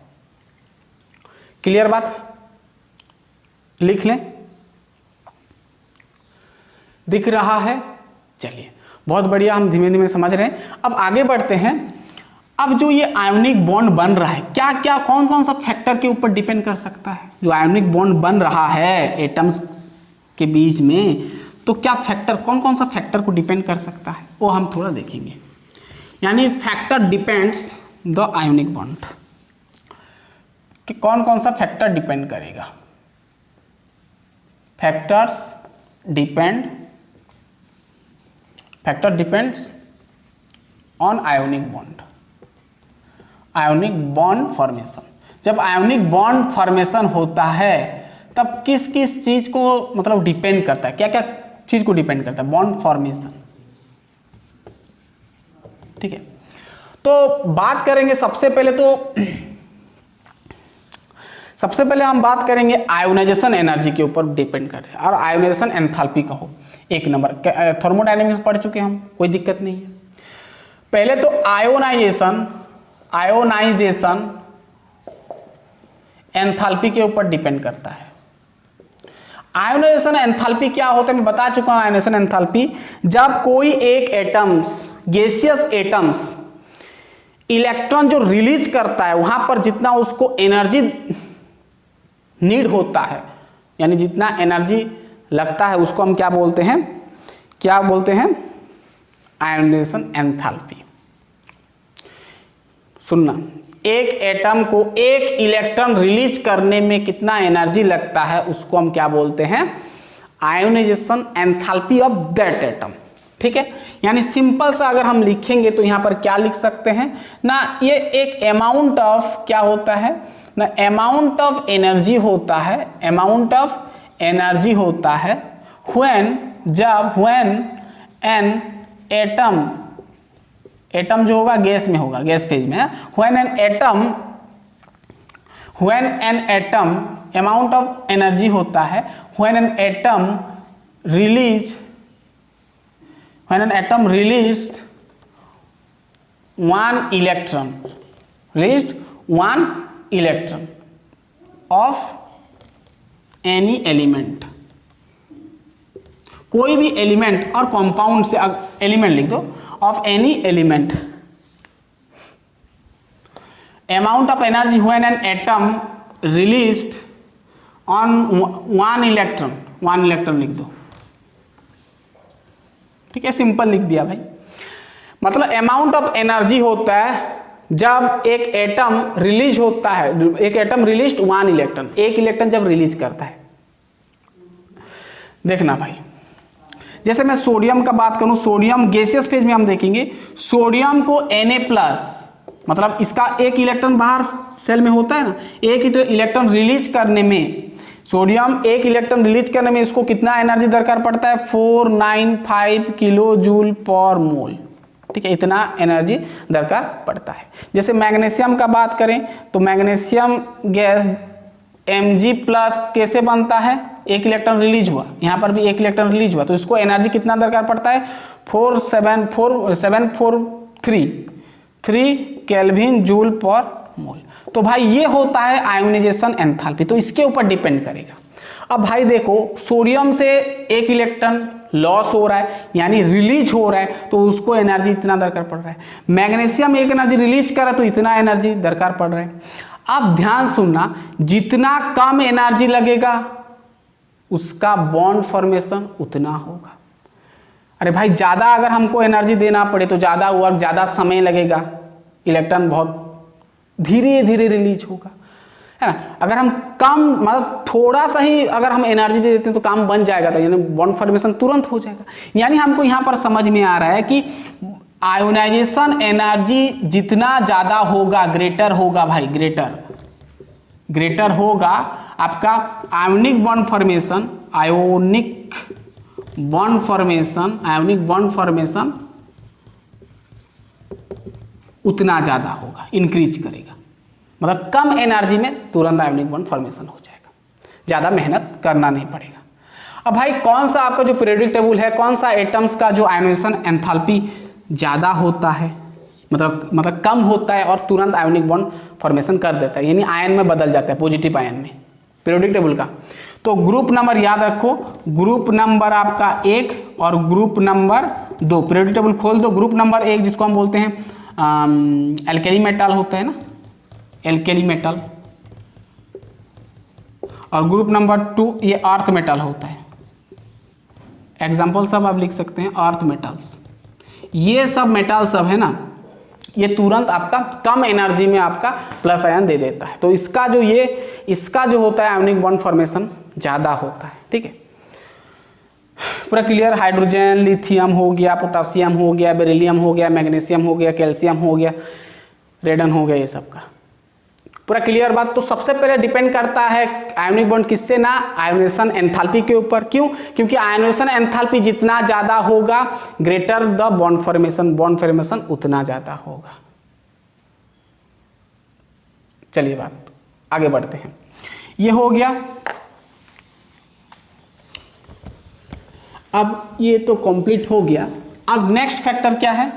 क्लियर बात, लिख लें, दिख रहा है। चलिए बहुत बढ़िया, हम धीमे धीमे समझ रहे हैं। अब आगे बढ़ते हैं। अब जो ये आयोनिक बॉन्ड बन रहा है, क्या क्या कौन कौन सा फैक्टर के ऊपर डिपेंड कर सकता है, जो आयोनिक बॉन्ड बन रहा है एटम्स के बीच में, तो क्या फैक्टर, कौन कौन सा फैक्टर को डिपेंड कर सकता है, वो हम थोड़ा देखेंगे। यानी factor depends the ionic bond, कि कौन कौन सा फैक्टर डिपेंड करेगा। Factor depends on ionic bond, ionic bond formation. जब आयोनिक बॉन्ड फॉर्मेशन होता है तब किस किस चीज को मतलब डिपेंड करता है, क्या क्या चीज को डिपेंड करता है, बॉन्ड फॉर्मेशन। ठीक है, तो बात करेंगे सबसे पहले हम बात करेंगे आयोनाइजेशन एनर्जी के ऊपर डिपेंड करते हैं, और आयोनाइजेशन एंथैल्पी का हो 1 नंबर। थर्मोडायनेमिक्स पढ़ चुके हैं हम, कोई दिक्कत नहीं है। पहले तो आयोनाइजेशन एंथैल्पी के ऊपर डिपेंड करता है। आयोनाइजेशन एंथैल्पी क्या होता है मैं बता चुका हूं। आयोनाइजेशन एंथैल्पी, जब कोई एक एटम्स, गैसियस एटम्स इलेक्ट्रॉन जो रिलीज करता है, वहां पर जितना उसको एनर्जी नीड होता है, यानी जितना एनर्जी लगता है, उसको हम क्या बोलते हैं, आयोनाइजेशन एंथैल्पी। सुनना, एक एटम को 1 इलेक्ट्रॉन रिलीज करने में कितना एनर्जी लगता है, उसको हम क्या बोलते हैं, ionisation enthalpy of that atom. ठीक है, यानी सिंपल सा अगर हम लिखेंगे तो यहां पर क्या लिख सकते हैं ना, ये एक अमाउंट ऑफ क्या होता है ना, अमाउंट ऑफ एनर्जी होता है, अमाउंट ऑफ एनर्जी होता है व्हेन एन एटम जो होगा गैस में होगा, गैस फेज में है। When an atom amount of energy होता है when an atom released 1 electron of any element, कोई भी एलिमेंट और कंपाउंड से एलिमेंट लिख दो, of any element, amount of energy when an atom released on 1 electron लिख दो। ठीक है, सिंपल लिख दिया भाई। मतलब अमाउंट ऑफ एनर्जी होता है जब एक एटम रिलीज होता है, एक एटम रिलीज 1 इलेक्ट्रॉन, एक इलेक्ट्रॉन जब रिलीज करता है। देखना भाई, जैसे मैं सोडियम का बात करूं, सोडियम गैसियस फेज में हम देखेंगे, सोडियम को Na+, मतलब इसका एक इलेक्ट्रॉन बाहर सेल में होता है ना, एक इलेक्ट्रॉन रिलीज करने में, सोडियम एक इलेक्ट्रॉन रिलीज करने में इसको कितना एनर्जी दरकार पड़ता है, 495 किलो जूल पर मोल। ठीक है, इतना एनर्जी दरकार पड़ता है। जैसे मैग्नीशियम का बात करें तो मैग्नीशियम गैस Mg+ कैसे बनता है, एक इलेक्ट्रॉन रिलीज हुआ, यहाँ पर भी एक इलेक्ट्रॉन रिलीज हुआ, तो इसको एनर्जी कितना दरकार पड़ता है, 4743 केल्विन जूल पर मोल। तो भाई ये होता है आयोनाइजेशन एंथैल्पी, तो इसके ऊपर डिपेंड करेगा। अब भाई देखो, सोडियम से एक इलेक्ट्रॉन लॉस हो रहा है यानी रिलीज हो रहा है, तो उसको एनर्जी इतना दरकार पड़ रहा है। मैग्नीशियम एक एनर्जी रिलीज कर रहा है तो इतना एनर्जी दरकार पड़ रहा है। अब ध्यान सुनना, जितना कम एनर्जी लगेगा उसका बॉन्ड फॉर्मेशन उतना होगा। अरे भाई ज्यादा अगर हमको एनर्जी देना पड़े तो ज्यादा वर्क, ज्यादा समय लगेगा, इलेक्ट्रॉन बहुत धीरे धीरे रिलीज होगा, है ना। अगर हम कम, मतलब थोड़ा सा ही अगर हम एनर्जी दे देते हैं तो काम बन जाएगा, तो यानी बॉन्ड फॉर्मेशन तुरंत हो जाएगा। यानी हमको यहाँ पर समझ में आ रहा है कि आयोनाइजेशन एनर्जी जितना ज्यादा होगा ग्रेटर होगा भाई, ग्रेटर होगा आपका ionic bond formation, ionic bond formation उतना ज्यादा होगा, इंक्रीज करेगा। मतलब कम एनर्जी में तुरंत आयोनिक बॉन्ड फॉर्मेशन हो जाएगा, ज्यादा मेहनत करना नहीं पड़ेगा। अब भाई कौन सा आपका जो पीरियोडिक टेबल है, कौन सा एटम्स का जो आयोनाइजेशन एंथैल्पी ज्यादा होता है, मतलब कम होता है और तुरंत आयोनिक बॉन्ड फॉर्मेशन कर देता है, यानी आयन में बदल जाता है, पॉजिटिव आयन में, पीरियोडिक टेबल का। तो ग्रुप नंबर याद रखो, ग्रुप नंबर आपका 1 और ग्रुप नंबर 2। पीरियोडिक टेबल खोल दो। ग्रुप नंबर 1 जिसको हम बोलते हैं एल्केली मेटल होता है ना, एल्केली मेटल, और ग्रुप नंबर 2 ये अर्थ मेटल होता है। एग्जाम्पल सब आप लिख सकते हैं, अर्थ मेटल्स। ये सब मेटल सब है ना, ये तुरंत आपका कम एनर्जी में आपका प्लस आयन दे देता है, तो इसका जो होता है आयोनिक बॉन्ड फॉर्मेशन ज़्यादा होता है। ठीक है, पूरा क्लियर। हाइड्रोजन, लिथियम हो गया, पोटासियम हो गया, बेरिलियम हो गया, मैग्नीशियम हो गया, कैल्शियम हो गया, रेडन हो गया, ये सब का पूरा क्लियर बात। तो सबसे पहले डिपेंड करता है आयोनिक बॉन्ड किससे ना, आयोनाइजेशन एंथैल्पी के ऊपर। क्यों? क्योंकि आयोनाइजेशन एंथैल्पी जितना ज्यादा होगा ग्रेटर द बॉन्ड फॉर्मेशन उतना ज्यादा होगा। चलिए बात आगे बढ़ते हैं। ये हो गया। अब ये तो कंप्लीट हो गया। अब नेक्स्ट फैक्टर क्या है,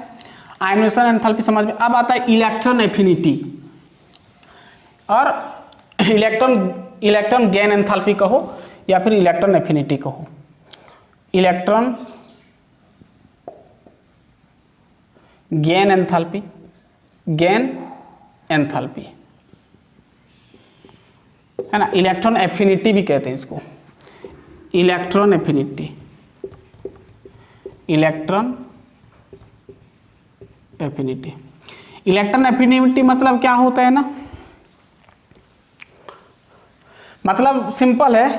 आयोनाइजेशन एंथैल्पी समझ में। अब आता है इलेक्ट्रॉन एफिनिटी और इलेक्ट्रॉन गेन एंथैल्पी कहो या फिर इलेक्ट्रॉन एफिनिटी कहो। इलेक्ट्रॉन गेन एंथैल्पी है ना, इलेक्ट्रॉन एफिनिटी भी कहते हैं इसको, इलेक्ट्रॉन एफिनिटी मतलब क्या होता है ना, मतलब सिंपल है,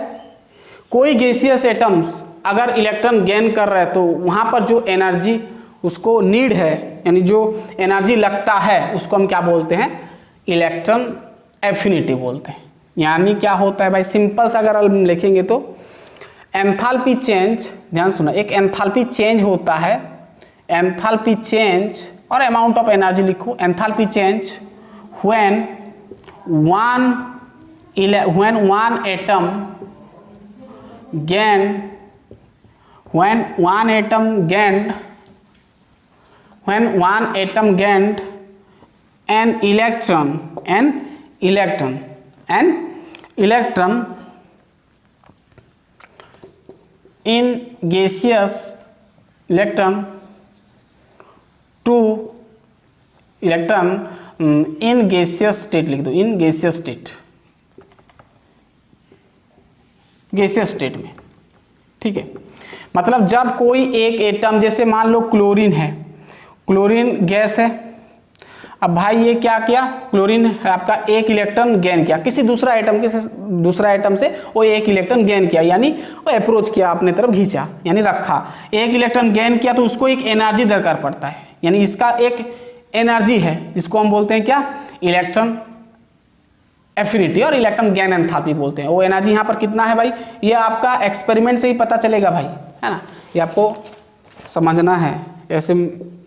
कोई गैसियस एटम्स अगर इलेक्ट्रॉन गेन कर रहा है तो वहां पर जो एनर्जी उसको नीड है, यानी जो एनर्जी लगता है उसको हम क्या बोलते हैं, इलेक्ट्रॉन एफिनिटी बोलते हैं। यानी क्या होता है भाई, सिंपल से अगर हम लिखेंगे तो एंथैल्पी चेंज, ध्यान सुना, एक एंथैल्पी चेंज होता है, एंथैल्पी चेंज और अमाउंट ऑफ एनर्जी लिखो। Enthalpy change when one atom gained an electron in gaseous in gaseous state लिख दो, in gaseous state में। ठीक है, मतलब जब कोई एक एटम, जैसे मान लो क्लोरीन है, क्लोरीन गैस है। अब भाई ये क्या किया, क्लोरीन आपका एक इलेक्ट्रॉन गेन किया किसी दूसरा एटम से वो एक इलेक्ट्रॉन गेन किया, यानी वो अप्रोच किया, अपने तरफ खींचा, यानी रखा। एक इलेक्ट्रॉन गेन किया तो उसको एक एनर्जी दरकार पड़ता है, यानी इसका एक एनर्जी है, जिसको हम बोलते हैं क्या, इलेक्ट्रॉन एफिनिटी और इलेक्ट्रॉन गेन एंथैल्पी बोलते हैं। वो एनर्जी यहाँ पर कितना है भाई, ये आपका एक्सपेरिमेंट से ही पता चलेगा भाई, है ना, ये आपको समझना है। ऐसे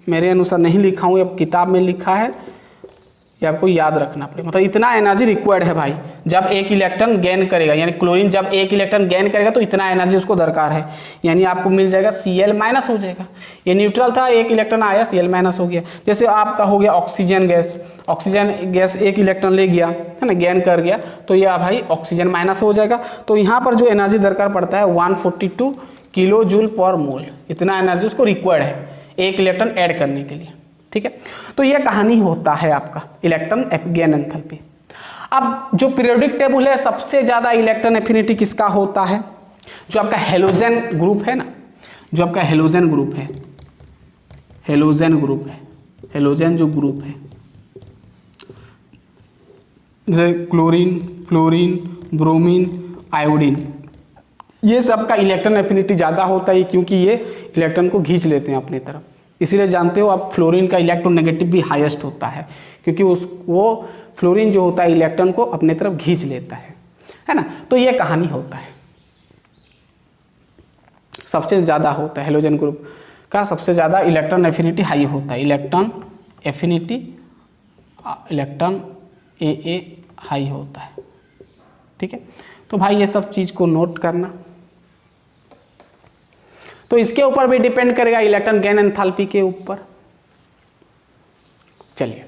मेरे अनुसार नहीं लिखा हूँ, ये किताब में लिखा है, ये आपको याद रखना पड़ेगा। मतलब इतना एनर्जी रिक्वायर्ड है भाई, जब एक इलेक्ट्रॉन गेन करेगा, यानी क्लोरीन जब एक इलेक्ट्रॉन गेन करेगा तो इतना एनर्जी उसको दरकार है, यानी आपको मिल जाएगा Cl- हो जाएगा। ये न्यूट्रल था, एक इलेक्ट्रॉन आया Cl- हो गया। जैसे आपका हो गया ऑक्सीजन गैस, ऑक्सीजन गैस एक इलेक्ट्रॉन ले गया, है ना, गेन कर गया, तो यह भाई ऑक्सीजन माइनस हो जाएगा। तो यहाँ पर जो एनर्जी दरकार पड़ता है 142 किलो जूल पर मोल, इतना एनर्जी उसको रिक्वायर्ड है एक इलेक्ट्रॉन ऐड करने के लिए, ठीक है। तो यह कहानी होता है आपका इलेक्ट्रॉन गेन एंथैल्पी। अब जो पीरियोडिक टेबल है, सबसे ज़्यादा इलेक्ट्रॉन एफिनिटी किसका होता है, जो आपका हेलोजन ग्रुप है ना, जो आपका हेलोजन ग्रुप है, हेलोजन ग्रुप है, हेलोजन जो ग्रुप है, जैसे क्लोरीन, फ्लोरीन, ब्रोमीन, आयोडीन, ये सब का इलेक्ट्रॉन एफिनिटी ज़्यादा होता है, क्योंकि ये इलेक्ट्रॉन को खींच लेते हैं अपनी तरफ। इसीलिए जानते हो आप फ्लोरीन का इलेक्ट्रोनेगेटिव भी हाईएस्ट होता है, क्योंकि वो फ्लोरीन जो होता है इलेक्ट्रॉन को अपने तरफ खींच लेता है ना। तो ये कहानी होता है, सबसे ज़्यादा होता है हेलोजन ग्रुप का, सबसे ज़्यादा इलेक्ट्रॉन एफिनिटी हाई होता है, इलेक्ट्रॉन एफिनिटी, इलेक्ट्रॉन ए हाई होता है, ठीक है। तो भाई ये सब चीज़ को नोट करना। तो इसके ऊपर भी डिपेंड करेगा इलेक्ट्रॉन गेन एंथैल्पी के ऊपर। चलिए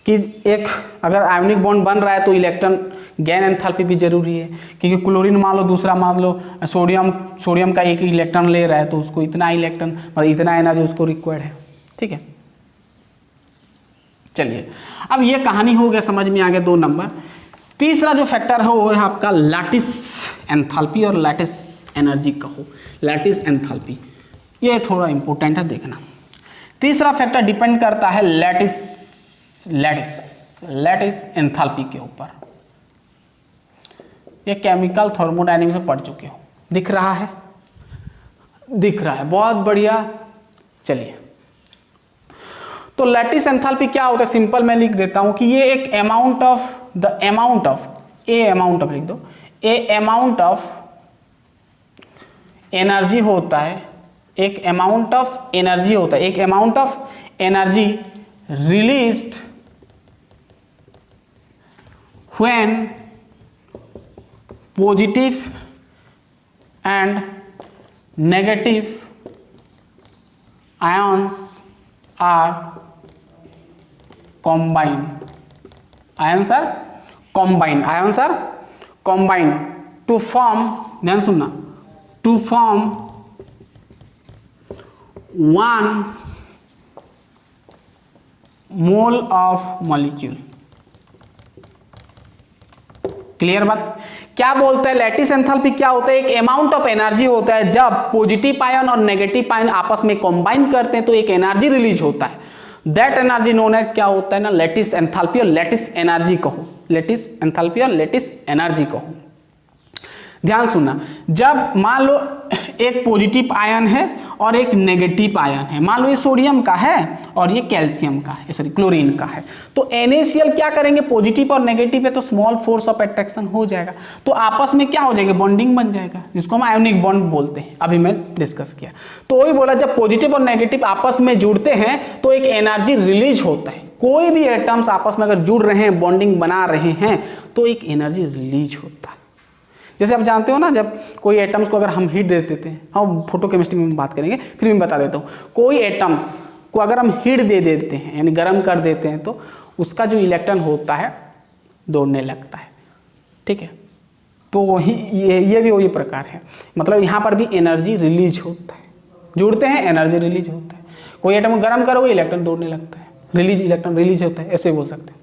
कि एक अगर आयोनिक बॉन्ड बन रहा है तो इलेक्ट्रॉन गेन एंथैल्पी भी जरूरी है, क्योंकि क्लोरीन मान लो, दूसरा मान लो सोडियम का एक इलेक्ट्रॉन ले रहा है, तो उसको इतना इलेक्ट्रॉन मतलब इतना एनर्जी उसको रिक्वायर्ड है, ठीक है। चलिए अब ये कहानी हो गया, समझ में आ गया 2 नंबर। तीसरा जो फैक्टर है वो है आपका लैटिस एंथैल्पी और लैटिस एनर्जी कहो, लैटिस एंथैल्पी, ये थोड़ा इंपॉर्टेंट है देखना। तीसरा फैक्टर डिपेंड करता है लैटिस एंथैल्पी के ऊपर। ये केमिकल थर्मोडायनेमिक्स में पढ़ चुके हो, दिख रहा है, दिख रहा है, बहुत बढ़िया। चलिए तो लैटिस एंथैल्पी क्या होता है, सिंपल मैं लिख देता हूं कि ये एक अमाउंट ऑफ लिख दो, अमाउंट ऑफ एनर्जी होता है, एक अमाउंट ऑफ एनर्जी होता है, एक amount of energy released when positive and negative ions are combined, ions are combined to form, ध्यान सुनना, to form one mole of molecule। Clear बात? क्या बोलता है लैटिस एंथैल्पी क्या होता है, एक अमाउंट ऑफ एनर्जी होता है, जब पॉजिटिव आयन और नेगेटिव आयन आपस में कंबाइन करते हैं तो एक एनर्जी रिलीज होता है, दैट एनर्जी नोन एज क्या होता है ना, लैटिस एंथैल्पी और लैटिस एनर्जी कहो, लैटिस एंथैल्पी और लैटिस एनर्जी कहो। ध्यान सुनना, जब मान लो एक पॉजिटिव आयन है और एक नेगेटिव आयन है, मान लो ये सोडियम का है और ये कैल्शियम का है, सॉरी क्लोरीन का है, तो NaCl क्या करेंगे, पॉजिटिव और नेगेटिव है तो स्मॉल फोर्स ऑफ अट्रैक्शन हो जाएगा, तो आपस में क्या हो जाएगा, बॉन्डिंग बन जाएगा, जिसको हम आयोनिक बॉन्ड बोलते हैं, अभी मैं डिस्कस किया। तो वही बोला, जब पॉजिटिव और नेगेटिव आपस में जुड़ते हैं तो एक एनर्जी रिलीज होता है, कोई भी एटम्स आपस में अगर जुड़ रहे हैं, बॉन्डिंग बना रहे हैं तो एक एनर्जी रिलीज होता है। जैसे आप जानते हो ना, जब कोई एटम्स को अगर हम हीट दे देते हैं, हम फोटोकेमिस्ट्री में बात करेंगे, फिर मैं बता देता हूँ, कोई एटम्स को अगर हम हीट दे देते हैं यानी गर्म कर देते हैं तो उसका जो इलेक्ट्रॉन होता है दौड़ने लगता है, ठीक है। तो वही ये भी वही प्रकार है, मतलब यहाँ पर भी एनर्जी रिलीज होता है, जुड़ते हैं एनर्जी रिलीज होता है, कोई एटम गर्म करोगे इलेक्ट्रॉन दौड़ने लगता है, इलेक्ट्रॉन रिलीज होता है, ऐसे बोल सकते हैं।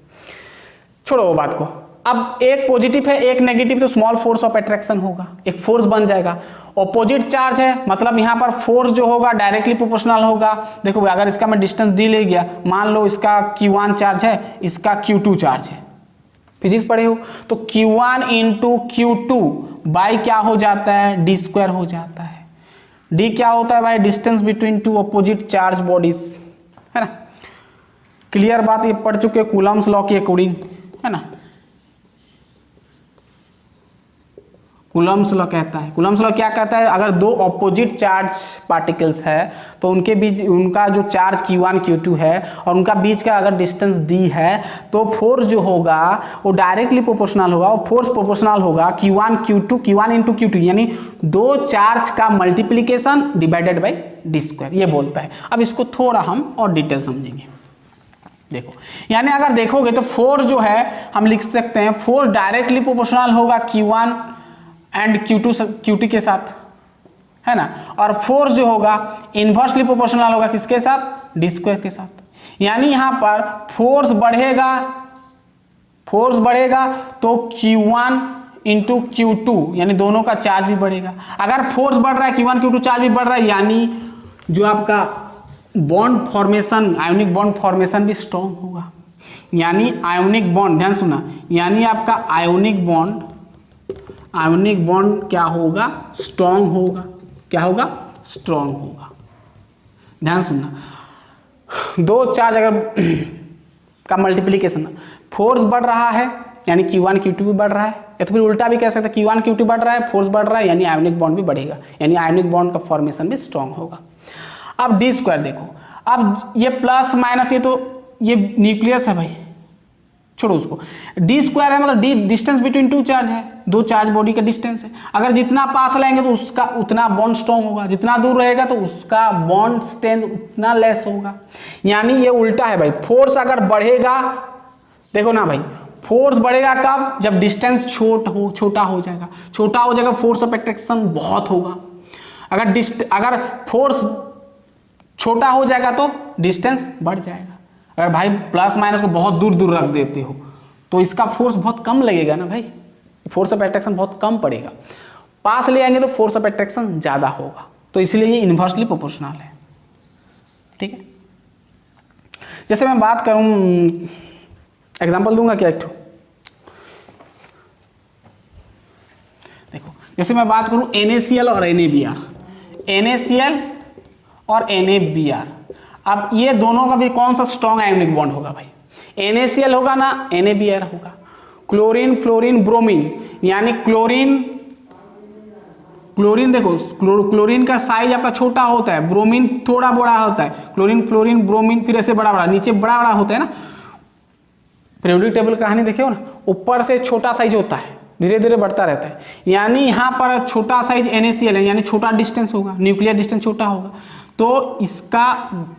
छोड़ो वो बात को, अब एक पॉजिटिव है एक नेगेटिव, तो स्मॉल फोर्स ऑफ अट्रैक्शन होगा, एक फोर्स बन जाएगा। ऑपोजिट चार्ज है मतलब यहाँ पर फोर्स जो होगा डायरेक्टली प्रोपोर्शनल होगा। देखो अगर इसका मैं डिस्टेंस डी ले गया, मान लो इसका Q1 चार्ज है, इसका Q2 चार्ज है, फिजिक्स पढ़े हो, तो Q1 इंटू Q2 बाई क्या हो जाता है, डी स्क्वायर हो जाता है। डी क्या होता है भाई, distance between two opposite charge bodies, है ना। क्लियर बात, ये पढ़ चुके कूलम्स लॉ के अकॉर्डिंग, है ना। कूलम्स लॉ कहता है, कूलम्स लॉ क्या कहता है, अगर दो ऑपोजिट चार्ज पार्टिकल्स है तो उनके बीच उनका जो चार्ज Q1 Q2 है और उनका बीच का अगर डिस्टेंस d है तो फोर्स जो होगा वो डायरेक्टली प्रोपोर्शनल होगा, और फोर्स प्रोपोर्शनल होगा Q1 इंटू Q2 यानी दो चार्ज का multiplication divided by D square, ये बोलता है। अब इसको थोड़ा हम और डिटेल समझेंगे। देखो यानी अगर देखोगे तो फोर्स जो है हम लिख सकते हैं, फोर्स डायरेक्टली प्रोपोर्शनल होगा Q1 एंड Q2 के साथ, है ना, और फोर्स जो होगा इन्वर्सली प्रोपोर्शनल होगा किसके साथ, डी स्क्वायर के साथ। यानी यहां पर फोर्स बढ़ेगा तो Q1 इंटू Q2 यानी दोनों का चार्ज भी बढ़ेगा। अगर फोर्स बढ़ रहा है Q1 Q2 चार्ज भी बढ़ रहा है, यानी जो आपका bond formation, ionic bond formation भी स्ट्रॉन्ग होगा। यानी आयोनिक बॉन्ड, ध्यान सुना, यानी आपका आयोनिक बॉन्ड क्या होगा, स्ट्रॉन्ग होगा। क्या होगा, स्ट्रॉन्ग होगा। ध्यान सुनना, दो चार्ज अगर का मल्टीप्लीकेशन, फोर्स बढ़ रहा है यानी Q1 Q2 भी बढ़ रहा है, या तो फिर उल्टा भी कह सकते हैं Q1 Q2 बढ़ रहा है, फोर्स बढ़ रहा है यानी आयोनिक बॉन्ड भी बढ़ेगा, यानी आयोनिक बॉन्ड का फॉर्मेशन भी स्ट्रॉन्ग होगा। अब डी स्क्वायर देखो, अब ये प्लस माइनस, ये न्यूक्लियस है भाई, छोड़ो उसको। डी स्क्वायर है मतलब D distance between two charge है, दो चार्ज बॉडी का डिस्टेंस है। अगर जितना पास लाएंगे तो उसका उतना बॉन्ड स्ट्रॉन्ग होगा, जितना दूर रहेगा तो उसका बॉन्ड स्ट्रेंथ उतना लेस होगा। यानी ये उल्टा है भाई, फोर्स अगर बढ़ेगा, देखो ना भाई, फोर्स बढ़ेगा कब, जब डिस्टेंस छोटा हो जाएगा, फोर्स ऑफ अट्रैक्शन बहुत होगा। अगर फोर्स छोटा हो जाएगा तो डिस्टेंस बढ़ जाएगा। अगर भाई प्लस माइनस को बहुत दूर रख देते हो तो इसका फोर्स बहुत कम लगेगा ना भाई, फोर्स ऑफ अट्रैक्शन बहुत कम पड़ेगा। पास ले आएंगे तो फोर्स ऑफ अट्रैक्शन ज़्यादा होगा, तो इसलिए ये इन्वर्सली प्रोपोर्शनल है। ठीक है, जैसे मैं बात करूं, एग्जांपल दूंगा क्या एक ठो, देखो जैसे मैं बात करूं NaCl और NaBr, NaCl और NaBr, अब ये दोनों का भी कौन सा स्ट्रॉन्ग आयोनिक बॉन्ड होगा भाई, NaCl होगा ना, NaBr होगा। क्लोरीन फ्लोरीन ब्रोमीन, यानी क्लोरीन देखो, क्लोरीन का साइज आपका छोटा होता है, ब्रोमीन थोड़ा बड़ा होता है, क्लोरीन फ्लोरीन ब्रोमीन फिर ऐसे बड़ा नीचे बड़ा होता है ना। पीरियोडिक टेबल कहानी देखे हो ना, ऊपर से छोटा साइज होता है, धीरे धीरे बढ़ता रहता है। यानी यहाँ पर छोटा साइज NaCl है, यानी छोटा डिस्टेंस होगा, न्यूक्लियर डिस्टेंस छोटा होगा, तो इसका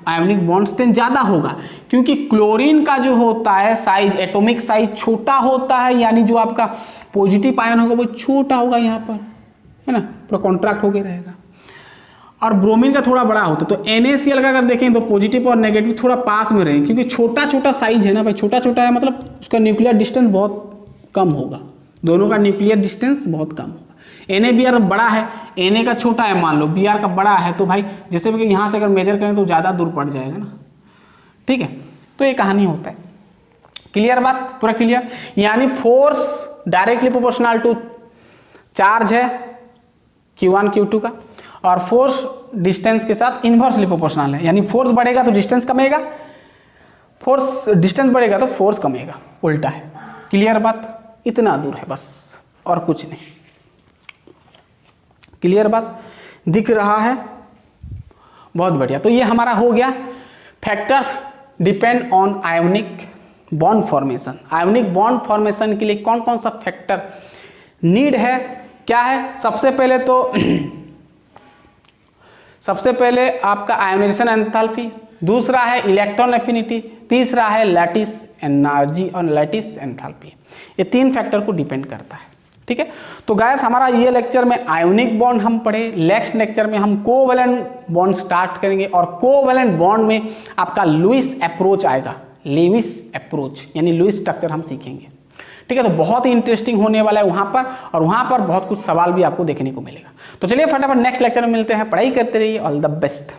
आयोनिक बॉन्ड स्ट्रेंथ ज़्यादा होगा, क्योंकि क्लोरीन का जो होता है साइज, एटॉमिक साइज छोटा होता है, यानी जो आपका पॉजिटिव आयन होगा वो छोटा होगा यहाँ पर, है ना, पूरा कॉन्ट्रैक्ट होके रहेगा। और ब्रोमीन का थोड़ा बड़ा होता है। तो NaCl का अगर देखें तो पॉजिटिव और नेगेटिव थोड़ा पास में रहेंगे, क्योंकि छोटा साइज है ना भाई, छोटा है मतलब उसका न्यूक्लियर डिस्टेंस बहुत कम होगा, दोनों का न्यूक्लियर डिस्टेंस बहुत कम होगा। NaBr बड़ा है, Na का छोटा है मान लो, Br का बड़ा है, तो भाई जैसे भी यहाँ से अगर मेजर करें तो ज़्यादा दूर पड़ जाएगा ना। ठीक है, तो ये कहानी होता है। क्लियर बात, पूरा क्लियर। यानी force directly proportional to charge है Q1 Q2 का, और फोर्स डिस्टेंस के साथ इन्वर्सली प्रोपोर्शनल है, यानी फोर्स बढ़ेगा तो डिस्टेंस कमेगा, डिस्टेंस बढ़ेगा तो फोर्स कमेगा, उल्टा है। क्लियर बात, इतना दूर है बस, और कुछ नहीं। क्लियर बात, दिख रहा है, बहुत बढ़िया। तो ये हमारा हो गया factors depend on ionic bond formation. Ionic bond formation के लिए कौन कौन सा फैक्टर नीड है, क्या है। सबसे पहले आपका आयोनाइजेशन एंथैल्पी, दूसरा है इलेक्ट्रॉन एफिनिटी, तीसरा है लैटिस एनर्जी और लैटिस एंथैल्पी। ये तीन फैक्टर को डिपेंड करता है। ठीक है, तो गाइस हमारा ये लेक्चर में आयोनिक बॉन्ड हम पढ़े। नेक्स्ट लेक्चर में हम कोवैलेंट बॉन्ड स्टार्ट करेंगे, और कोवैलेंट बॉन्ड में आपका लुईस अप्रोच आएगा, लेविस अप्रोच यानी लुईस स्ट्रक्चर हम सीखेंगे। ठीक है। तो बहुत ही इंटरेस्टिंग होने वाला है वहाँ पर, और वहाँ पर बहुत कुछ सवाल भी आपको देखने को मिलेगा। तो चलिए फटाफट नेक्स्ट लेक्चर में मिलते हैं, पढ़ाई करते रहिए, ऑल द बेस्ट।